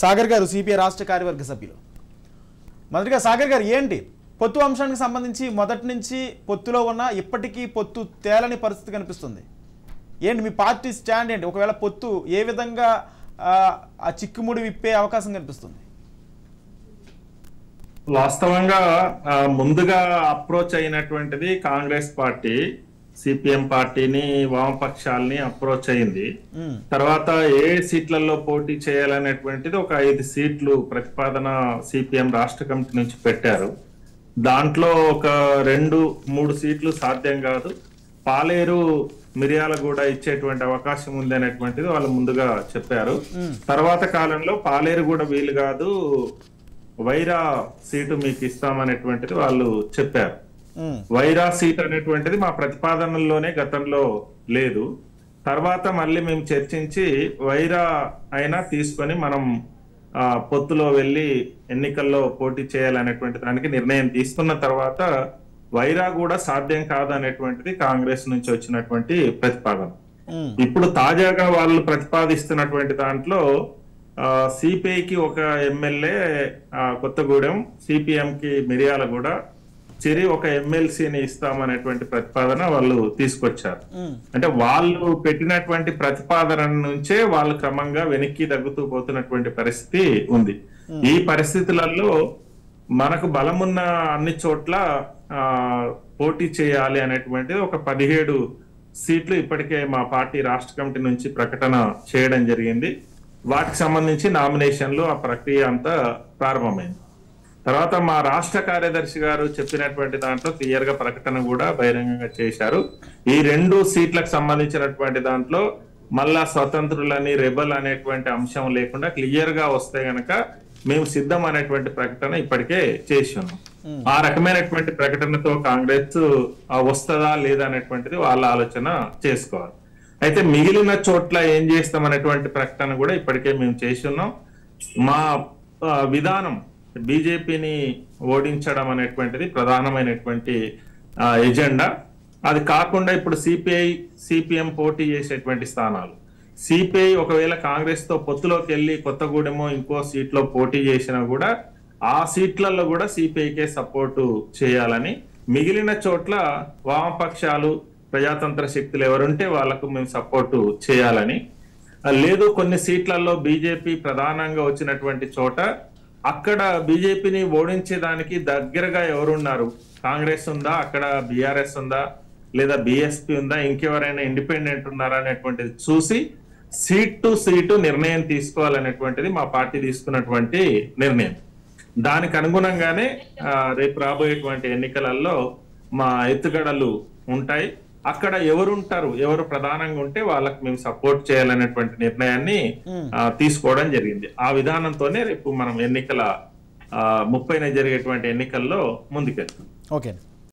సాగర్ గారు సిపిఐ రాష్ట్ర కార్యవర్గ సభ్యులు. మొదటిగా సాగర్ గారు, ఏంటి పొత్తు అంశానికి సంబంధించి మొదటి నుంచి పొత్తులో ఉన్న ఇప్పటికీ పొత్తు తేలని పరిస్థితి కనిపిస్తుంది. ఏంటి మీ పార్టీ స్టాండ్ ఏంటి? ఒకవేళ పొత్తు ఏ విధంగా ఆ చిక్కుముడి విప్పే అవకాశం కనిపిస్తుంది? వాస్తవంగా ముందుగా అప్రోచ్ అయినటువంటిది కాంగ్రెస్ పార్టీ సిపిఎం పార్టీని, వామపక్షాలని అప్రోచ్ అయింది. తర్వాత ఏ సీట్లలో పోటీ చేయాలనేటువంటిది ఒక 5 సీట్లు ప్రతిపాదన సిపిఎం రాష్ట్ర కమిటీ నుంచి పెట్టారు. దాంట్లో ఒక 2-3 సీట్లు సాధ్యం కాదు, పాలేరు మిర్యాలగూడ ఇచ్చేటువంటి అవకాశం ఉంది అనేటువంటిది వాళ్ళు ముందుగా చెప్పారు. తర్వాత కాలంలో పాలేరు కూడా వీలు కాదు, వైరా సీటు మీకు ఇస్తామనేటువంటిది వాళ్ళు చెప్పారు. వైరా సీట్ అనేటువంటిది మా ప్రతిపాదనల్లోనే గతంలో లేదు. తర్వాత మళ్ళీ మేము చర్చించి వైరా అయినా తీసుకొని మనం పొత్తులో వెళ్ళి ఎన్నికల్లో పోటీ చేయాలనేటువంటి దానికి నిర్ణయం తీసుకున్న తర్వాత వైరా కూడా సాధ్యం కాదు అనేటువంటిది కాంగ్రెస్ నుంచి వచ్చినటువంటి ప్రతిపాదన. ఇప్పుడు తాజాగా వాళ్ళు ప్రతిపాదిస్తున్నటువంటి దాంట్లో సిపిఐకి ఒక ఎమ్మెల్యే కొత్తగూడెం, సిపిఎం కి మిర్యాలగూడ, చెరి ఒక ఎమ్మెల్సీని ఇస్తామనేటువంటి ప్రతిపాదన వాళ్ళు తీసుకొచ్చారు. అంటే వాళ్ళు పెట్టినటువంటి ప్రతిపాదన నుంచే వాళ్ళు క్రమంగా వెనక్కి తగ్గుతూ పోతున్నటువంటి పరిస్థితి ఉంది. ఈ పరిస్థితులలో మనకు బలమున్న అన్ని చోట్ల పోటీ చేయాలి అనేటువంటిది ఒక 17 సీట్లు ఇప్పటికే మా పార్టీ రాష్ట్ర కమిటీ నుంచి ప్రకటన చేయడం జరిగింది. వాటికి సంబంధించి నామినేషన్లు ఆ ప్రక్రియ అంతా ప్రారంభమైంది. తర్వాత మా రాష్ట్ర కార్యదర్శి గారు చెప్పినటువంటి దాంట్లో క్లియర్ గా ప్రకటన కూడా బహిరంగంగా చేశారు. ఈ 2 సీట్లకు సంబంధించినటువంటి దాంట్లో మళ్ళా స్వతంత్రులని, రెబల్ అనేటువంటి అంశం లేకుండా క్లియర్ గా వస్తే గనక మేము సిద్ధం అనేటువంటి ప్రకటన ఇప్పటికే చేసి ఉన్నాం. ఆ రకమైనటువంటి ప్రకటనతో కాంగ్రెస్ వస్తుందా లేదా అనేటువంటిది వాళ్ళ ఆలోచన చేసుకోవాలి. అయితే మిగిలిన చోట్ల ఏం చేస్తాం అనేటువంటి ప్రకటన కూడా ఇప్పటికే మేము చేసి ఉన్నాం. మా విధానం బీజేపీని ఓడించడం అనేటువంటిది ప్రధానమైనటువంటి ఎజెండా. అది కాకుండా ఇప్పుడు సిపిఐ, సిపిఎం పోటీ చేసేటువంటి స్థానాలు, సిపిఐ ఒకవేళ కాంగ్రెస్ తో పొత్తులోకి వెళ్ళి కొత్తగూడెమో ఇంకో సీట్లో పోటీ చేసినా కూడా ఆ సీట్లలో కూడా సిపిఐకే సపోర్టు చేయాలని, మిగిలిన చోట్ల వామపక్షాలు, ప్రజాతంత్ర శక్తులు ఎవరుంటే వాళ్ళకు మేము సపోర్టు చేయాలని, లేదు కొన్ని సీట్లలో బీజేపీ ప్రధానంగా వచ్చినటువంటి చోట అక్కడ బీజేపీని ఓడించేదానికి దగ్గరగా ఎవరున్నారు, కాంగ్రెస్ ఉందా, అక్కడ బీఆర్ఎస్ ఉందా, లేదా బిఎస్పీ ఉందా, ఇంకెవరైనా ఇండిపెండెంట్ ఉన్నారా అనేటువంటిది చూసి సీట్ టు సీటు నిర్ణయం తీసుకోవాలనేటువంటిది మా పార్టీ తీసుకున్నటువంటి నిర్ణయం. దానికి అనుగుణంగానే రేపు రాబోయేటువంటి ఎన్నికలలో మా ఎత్తుగడలు ఉంటాయి. అక్కడ ఎవరుంటారు, ఎవరు ప్రధానంగా ఉంటే వాళ్ళకి మేము సపోర్ట్ చేయాలనేటువంటి నిర్ణయాన్ని తీసుకోవడం జరిగింది. ఆ విధానంతోనే రేపు మనం ఎన్నికల 30న జరిగేటువంటి ఎన్నికల్లో ముందుకెళ్తాం. ఓకే.